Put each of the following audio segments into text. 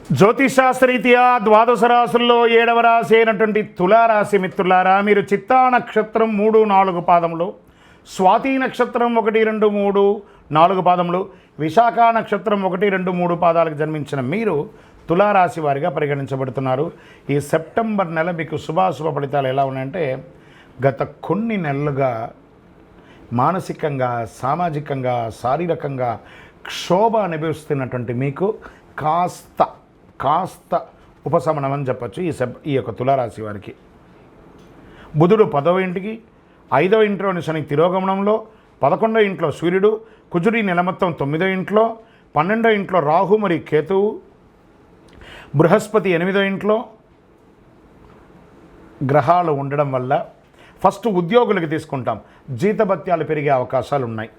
జ్యోతిషాస్త్రరీత్యా ద్వాదశ రాశుల్లో 7వ రాశి అయినటువంటి తులారాశి మిత్రులారా, మీరు చిత్తా నక్షత్రం 3, 4 పాదములు, స్వాతి నక్షత్రం 1, 2, 3, 4 పాదములు, విశాఖ నక్షత్రం 1, 2, 3 పాదాలకు జన్మించిన మీరు తులారాశి వారిగా పరిగణించబడుతున్నారు. ఈ సెప్టెంబర్ నెల మీకు శుభాశుభ ఫలితాలు ఎలా ఉన్నాయంటే, గత కొన్ని నెలలుగా మానసికంగా, సామాజికంగా, శారీరకంగా క్షోభ అనుభవిస్తున్నటువంటి మీకు కాస్త ఉపశమనం అని చెప్పచ్చు ఈ యొక్క తులారాశి వారికి. బుధుడు 10వ ఇంటికి, 5వ ఇంట్లోని శని తిరోగమనంలో, 11వ ఇంట్లో సూర్యుడు, కుజుడి నెల మొత్తం 9వ ఇంట్లో, 12వ ఇంట్లో రాహు మరియు కేతువు, బృహస్పతి 8వ ఇంట్లో గ్రహాలు ఉండడం వల్ల ఫస్ట్ ఉద్యోగులకి తీసుకుంటాం, జీతభత్యాలు పెరిగే అవకాశాలు ఉన్నాయి.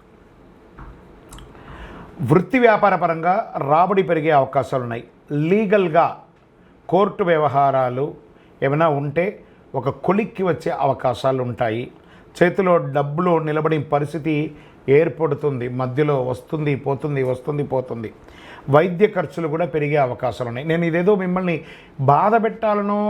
వృత్తి వ్యాపార పరంగా రాబడి పెరిగే అవకాశాలు ఉన్నాయి. లీగల్గా కోర్టు వ్యవహారాలు ఏమైనా ఉంటే ఒక కొలిక్కి వచ్చే అవకాశాలు ఉంటాయి. చేతిలో డబ్బులు నిలబడి పరిస్థితి ఏర్పడుతుంది, మధ్యలో వస్తుంది పోతుంది. వైద్య ఖర్చులు కూడా పెరిగే అవకాశాలు ఉన్నాయి. నేను ఇదేదో మిమ్మల్ని బాధ పెట్టాలనో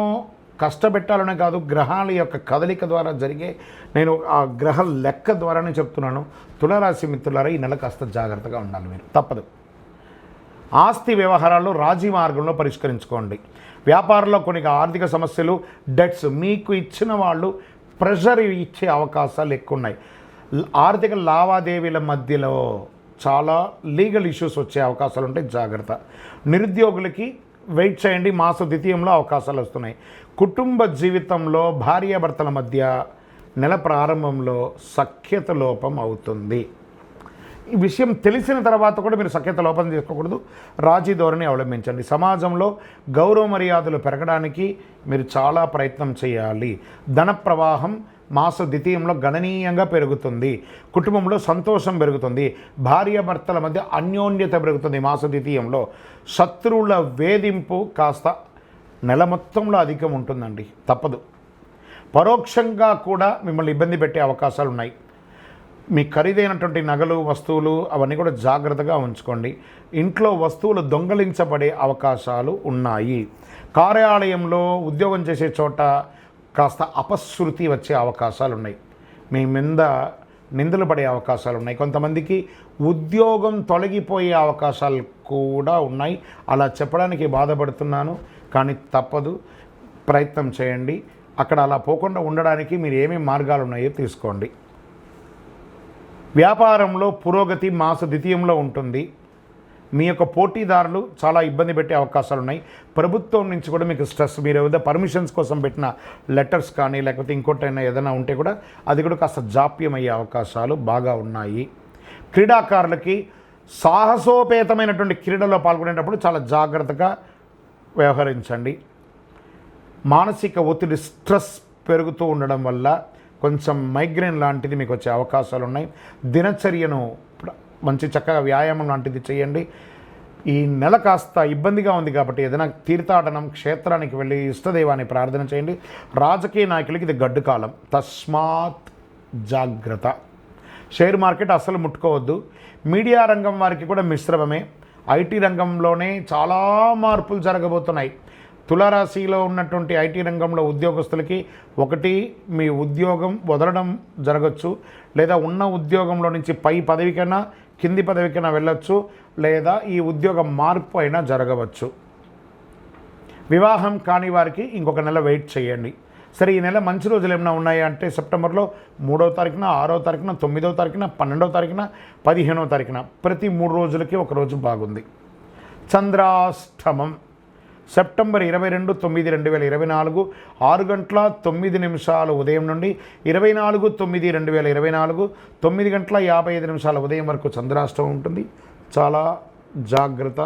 కష్టపెట్టాలనే కాదు, గ్రహాల యొక్క కదలిక ద్వారా జరిగే, నేను ఆ గ్రహ లెక్క ద్వారానే చెప్తున్నాను. తులారాశి మిత్రులారా, ఈ నెల కాస్త జాగ్రత్తగా ఉండాలి, మీరు తప్పదు. ఆస్తి వ్యవహారాల్లో రాజీ మార్గంలో పరిష్కరించుకోండి. వ్యాపారంలో కొన్ని ఆర్థిక సమస్యలు, డెట్స్ మీకు ఇచ్చిన వాళ్ళు ప్రెషర్ ఇచ్చే అవకాశాలు ఎక్కువ ఉన్నాయి. ఆర్థిక లావాదేవీల మధ్యలో చాలా లీగల్ ఇష్యూస్ వచ్చే అవకాశాలు ఉంటాయి, జాగ్రత్త. నిరుద్యోగులకి వెయిట్ చేయండి, మాస ద్వితీయంలో అవకాశాలు వస్తున్నాయి. కుటుంబ జీవితంలో భార్యాభర్తల మధ్య నెల ప్రారంభంలో సఖ్యత లోపం అవుతుంది. ఈ విషయం తెలిసిన తర్వాత కూడా మీరు సఖ్యత లోపం చేసుకోకూడదు, రాజీ ధోరణి అవలంబించండి. సమాజంలో గౌరవ మర్యాదలు పెరగడానికి మీరు చాలా ప్రయత్నం చేయాలి. ధన ప్రవాహం మాస ద్వితీయంలో గణనీయంగా పెరుగుతుంది. కుటుంబంలో సంతోషం పెరుగుతుంది. భార్యాభర్తల మధ్య అన్యోన్యత పెరుగుతుంది. మాస ద్వితీయంలో శత్రువుల వేధింపు కాస్త నెల మొత్తంలో అధికం ఉంటుందండి, తప్పదు. పరోక్షంగా కూడా మిమ్మల్ని ఇబ్బంది పెట్టే అవకాశాలు ఉన్నాయి. మీ ఖరీదైనటువంటి నగలు, వస్తువులు అవన్నీ కూడా జాగ్రత్తగా ఉంచుకోండి. ఇంట్లో వస్తువులు దొంగలించబడే అవకాశాలు ఉన్నాయి. కార్యాలయంలో ఉద్యోగం చేసే చోట కాస్త అపశృతి వచ్చే అవకాశాలు ఉన్నాయి. మీ మీద నిందలు పడే అవకాశాలు ఉన్నాయి. కొంతమందికి ఉద్యోగం తొలగిపోయే అవకాశాలు కూడా ఉన్నాయి. అలా చెప్పడానికి బాధపడుతున్నాను, కానీ తప్పదు, ప్రయత్నం చేయండి. అక్కడ అలా పోకుండా ఉండడానికి మీరు ఏమేమి మార్గాలు ఉన్నాయో తీసుకోండి. వ్యాపారంలో పురోగతి మాస ద్వితీయంలో ఉంటుంది. మీ యొక్క పోటీదారులు చాలా ఇబ్బంది పెట్టే అవకాశాలు ఉన్నాయి. ప్రభుత్వం నుంచి కూడా మీకు స్ట్రెస్, మీరు ఏదైనా పర్మిషన్స్ కోసం పెట్టిన లెటర్స్ కానీ లేకపోతే ఇంకోటైనా ఏదైనా ఉంటే కూడా అది కూడా కాస్త జాప్యం అయ్యే అవకాశాలు బాగా ఉన్నాయి. క్రీడాకారులకి సాహసోపేతమైనటువంటి క్రీడలో పాల్గొనేటప్పుడు చాలా జాగ్రత్తగా వ్యవహరించండి. మానసిక ఒత్తిడి, స్ట్రెస్ పెరుగుతూ ఉండడం వల్ల కొంచెం మైగ్రేన్ లాంటిది మీకు వచ్చే అవకాశాలు ఉన్నాయి. దినచర్యను మంచి చక్కగా వ్యాయామం లాంటిది చేయండి. ఈ నెల కాస్త ఇబ్బందిగా ఉంది కాబట్టి ఏదైనా తీర్థాటనం, క్షేత్రానికి వెళ్ళి ఇష్టదైవాన్ని ప్రార్థన చేయండి. రాజకీయ నాయకులకి ఇది గడ్డు కాలం, తస్మాత్ జాగ్రత్త. షేర్ మార్కెట్ అస్సలు ముట్టుకోవద్దు. మీడియా రంగం వారికి కూడా మిశ్రమమే. ఐటీ రంగంలోనే చాలా మార్పులు జరగబోతున్నాయి. తులారాశిలో ఉన్నటువంటి ఐటీ రంగంలో ఉద్యోగస్తులకి ఒకటి, మీ ఉద్యోగం వదలడం జరగచ్చు, లేదా ఉన్న ఉద్యోగంలో నుంచి పై పదవికైనా కింది పదవికైనా వెళ్ళొచ్చు, లేదా ఈ ఉద్యోగం మార్పు అయినా జరగవచ్చు. వివాహం కాని వారికి ఇంకొక నెల వెయిట్ చేయండి. సరే, ఈ నెల మంచి రోజులు ఏమైనా ఉన్నాయా అంటే సెప్టెంబర్లో 3వ తారీఖున, 6వ తారీఖున, 9వ తారీఖున, 12వ తారీఖున, 15వ తారీఖున, ప్రతి 3 రోజులకి ఒక రోజు బాగుంది. చంద్రాష్టమం సెప్టెంబర్ 22, 9, 2024 6 గంటల 9 నిమిషాలు ఉదయం నుండి 24, 9, 2024 9 గంటల 55 నిమిషాల ఉదయం వరకు చంద్రాష్టమం ఉంటుంది. చాలా జాగ్రత్త.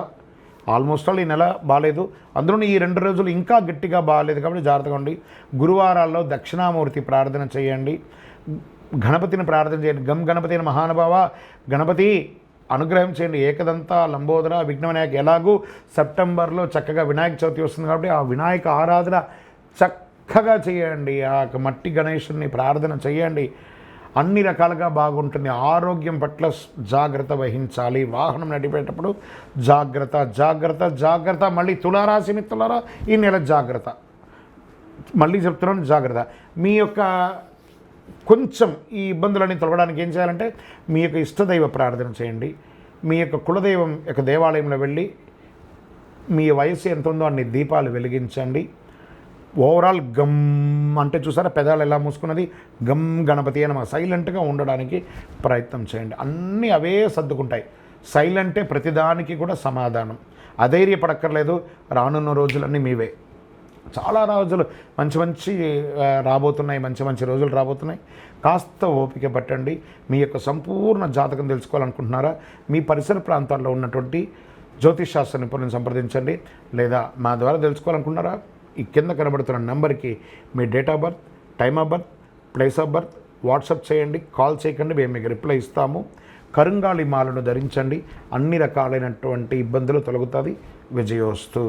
ఆల్మోస్ట్ ఆల్ ఈ నెల బాగాలేదు, అందులో ఈ 2 రోజులు ఇంకా గట్టిగా బాగాలేదు కాబట్టి జాగ్రత్తగా ఉండి. గురువారాల్లో దక్షిణామూర్తి ప్రార్థన చేయండి, గణపతిని ప్రార్థన చేయండి. గం గణపతి మహానుభావ, గణపతి అనుగ్రహం చేయండి. ఏకదంత లంబోదర విఘ్న వినాయక. ఎలాగూ సెప్టెంబర్లో చక్కగా వినాయక చవితి వస్తుంది కాబట్టి ఆ వినాయక ఆరాధన చక్కగా చేయండి. ఆ మట్టి గణేశుని ప్రార్థన చేయండి. అన్ని రకాలుగా బాగుంటుంది. ఆరోగ్యం పట్ల జాగ్రత్త వహించాలి. వాహనం నడిపేటప్పుడు జాగ్రత్త జాగ్రత్త జాగ్రత్త. మళ్ళీ తులారాశి మిత్రులారా, ఈ నెల జాగ్రత్త. మళ్ళీ చెప్తున్నాను, జాగ్రత్త. మీ యొక్క కొంచెం ఈ ఇబ్బందులన్నీ తొలగడానికి ఏం చేయాలంటే మీ యొక్క ఇష్టదైవ ప్రార్థన చేయండి. మీ యొక్క కులదైవం యొక్క దేవాలయంలో వెళ్ళి మీ వయసు ఎంత ఉందో అన్ని దీపాలు వెలిగించండి. ఓవరాల్ గమ్ అంటే చూసారా, పెదాలు ఎలా మూసుకున్నది, గమ్ గణపతి అని సైలెంట్గా ఉండడానికి ప్రయత్నం చేయండి. అన్నీ అవే సర్దుకుంటాయి. సైలెంటే ప్రతిదానికి కూడా సమాధానం. అధైర్యపడక్కర్లేదు. రానున్న రోజులన్నీ మీవే. చాలా రోజులు మంచి రాబోతున్నాయి, మంచి రోజులు రాబోతున్నాయి. కాస్త ఓపిక పట్టండి. మీ యొక్క సంపూర్ణ జాతకం తెలుసుకోవాలనుకుంటున్నారా? మీ పరిసర ప్రాంతాల్లో ఉన్నటువంటి జ్యోతిష్ శాస్త్ర నిపుణులను సంప్రదించండి. లేదా మా ద్వారా తెలుసుకోవాలనుకున్నారా? ఈ కింద కనబడుతున్న నెంబర్కి మీ date of birth, time of birth, place of birth WhatsApp చేయండి. కాల్ చేయకండి, మేము మీకు రిప్లై ఇస్తాము. కరుంగాళి మాలను ధరించండి. అన్ని రకాలైనటువంటి ఇబ్బందులు తొలగుతుంది. విజయోస్తు.